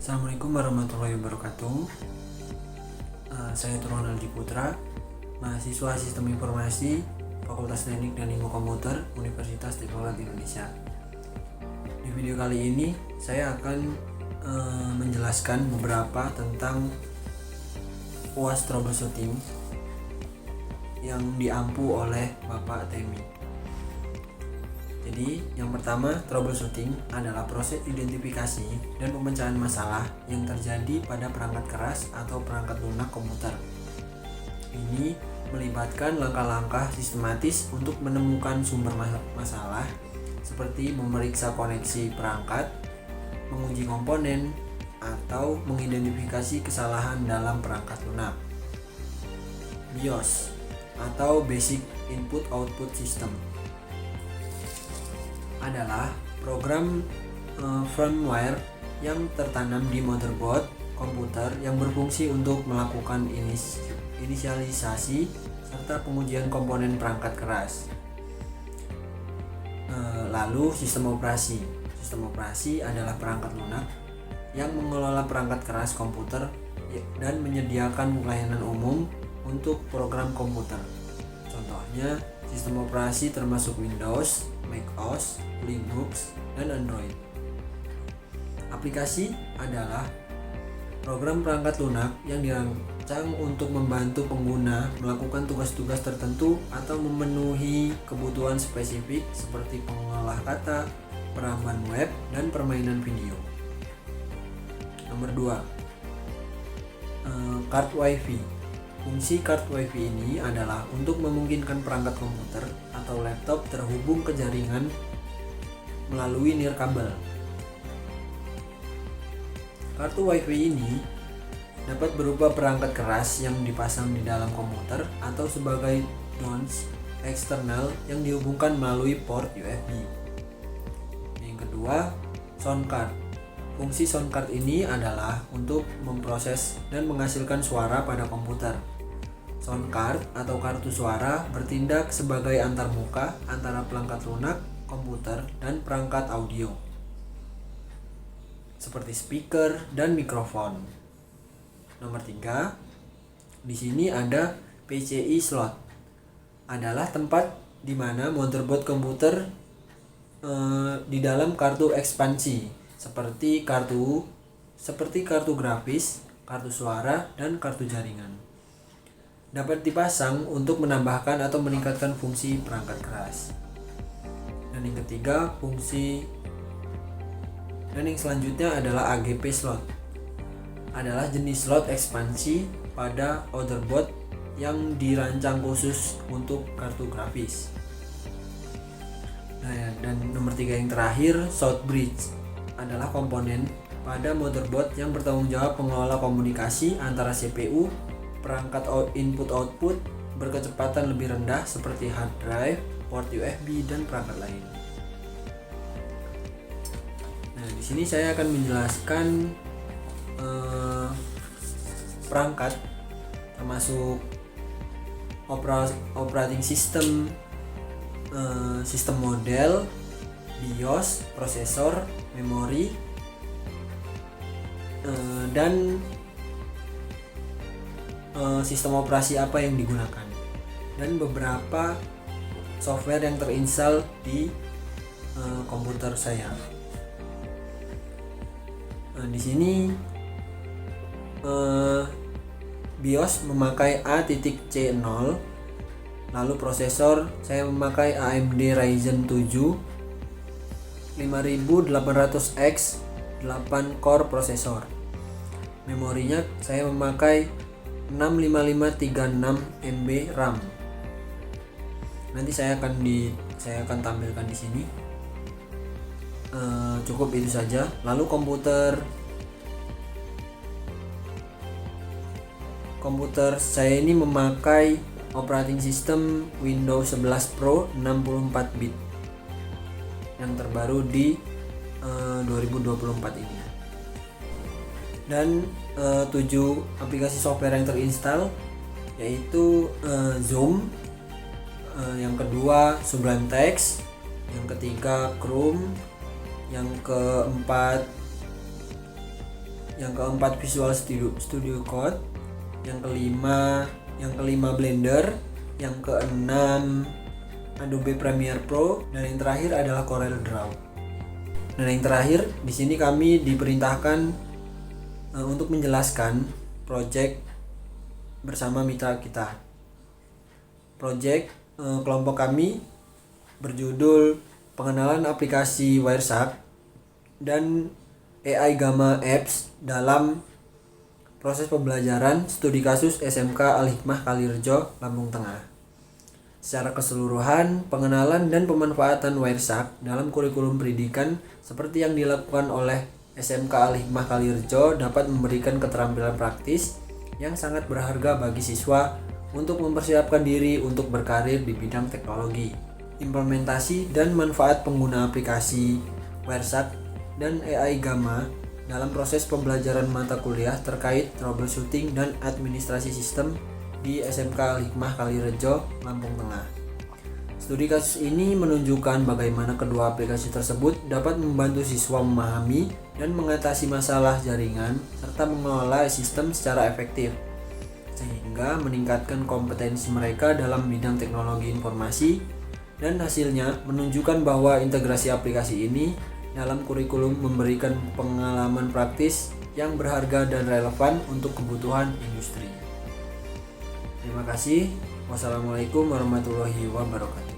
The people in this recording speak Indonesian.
Assalamualaikum warahmatullahi wabarakatuh. Saya Turon Aldi Putra, mahasiswa Sistem Informasi Fakultas Teknik dan Ilmu Komputer Universitas Teknologi Indonesia. Di video kali ini saya akan menjelaskan beberapa tentang UAS troubleshooting yang diampu oleh Bapak Temi. Jadi, yang pertama, troubleshooting adalah proses identifikasi dan pemecahan masalah yang terjadi pada perangkat keras atau perangkat lunak komputer. Ini melibatkan langkah-langkah sistematis untuk menemukan sumber masalah, seperti memeriksa koneksi perangkat, menguji komponen, atau mengidentifikasi kesalahan dalam perangkat lunak. BIOS atau Basic Input Output System adalah program firmware yang tertanam di motherboard komputer yang berfungsi untuk melakukan inisialisasi serta pengujian komponen perangkat keras. Lalu sistem operasi. Sistem operasi adalah perangkat lunak yang mengelola perangkat keras komputer dan menyediakan layanan umum untuk program komputer. Contohnya, sistem operasi termasuk Windows, macOS, Linux, dan Android. Aplikasi adalah program perangkat lunak yang dirancang untuk membantu pengguna melakukan tugas-tugas tertentu atau memenuhi kebutuhan spesifik seperti pengolah kata, peramban web, dan permainan video. Nomor 2, card WiFi. Fungsi card WiFi ini adalah untuk memungkinkan perangkat komputer atau laptop terhubung ke jaringan melalui nirkabel. Kartu WiFi ini dapat berupa perangkat keras yang dipasang di dalam komputer atau sebagai dongle eksternal yang dihubungkan melalui port USB. Yang kedua, sound card. Fungsi sound card ini adalah untuk memproses dan menghasilkan suara pada komputer. Sound card atau kartu suara bertindak sebagai antarmuka antara perangkat lunak, komputer, dan perangkat audio, seperti speaker dan mikrofon. Nomor 3, di sini ada PCI slot. Adalah tempat di mana motherboard komputer di dalam kartu ekspansi seperti kartu grafis, kartu suara, dan kartu jaringan. Dapat dipasang untuk menambahkan atau meningkatkan fungsi perangkat keras. Dan yang ketiga, yang selanjutnya adalah AGP slot. Adalah jenis slot ekspansi pada motherboard yang dirancang khusus untuk kartu grafis. Nah, dan nomor 3 yang terakhir, short bridge adalah komponen pada motherboard yang bertanggung jawab mengelola komunikasi antara CPU, perangkat input-output berkecepatan lebih rendah seperti hard drive, port USB, dan perangkat lain. Nah, di sini saya akan menjelaskan perangkat termasuk operating system, sistem model, BIOS, prosesor, memori, dan sistem operasi apa yang digunakan, dan beberapa software yang terinstall di komputer saya. Di sini BIOS memakai A.C0, lalu prosesor saya memakai AMD Ryzen 7 5800X 8 core prosesor. Memorinya saya memakai 65536 MB RAM. Nanti saya akan tampilkan di sini. Cukup itu saja. Lalu komputer saya ini memakai operating system Windows 11 Pro 64 bit yang terbaru di 2024 ini. Dan 7 aplikasi software yang terinstall yaitu Zoom, yang kedua Sublime Text, yang ketiga Chrome, yang keempat yang keempat Visual Studio Code, yang kelima Blender, yang keenam Adobe Premiere Pro, dan yang terakhir adalah Corel Draw. Dan yang terakhir di sini kami diperintahkan untuk menjelaskan project bersama mitra kita. Project kelompok kami berjudul Pengenalan Aplikasi Wireshark dan AI Gamma Apps dalam proses pembelajaran studi kasus SMK Al-Hikmah Kalirejo, Lampung Tengah. Secara keseluruhan, pengenalan dan pemanfaatan Wireshark dalam kurikulum pendidikan seperti yang dilakukan oleh SMK Al-Hikmah Kalirejo dapat memberikan keterampilan praktis yang sangat berharga bagi siswa untuk mempersiapkan diri untuk berkarir di bidang teknologi. Implementasi dan manfaat pengguna aplikasi Wireshark dan AI Gamma dalam proses pembelajaran mata kuliah terkait troubleshooting dan administrasi sistem di SMK Al-Hikmah Kalirejo, Lampung Tengah. Studi kasus ini menunjukkan bagaimana kedua aplikasi tersebut dapat membantu siswa memahami dan mengatasi masalah jaringan serta mengelola sistem secara efektif, sehingga meningkatkan kompetensi mereka dalam bidang teknologi informasi, dan hasilnya menunjukkan bahwa integrasi aplikasi ini dalam kurikulum memberikan pengalaman praktis yang berharga dan relevan untuk kebutuhan industri. Terima kasih. Wassalamualaikum warahmatullahi wabarakatuh.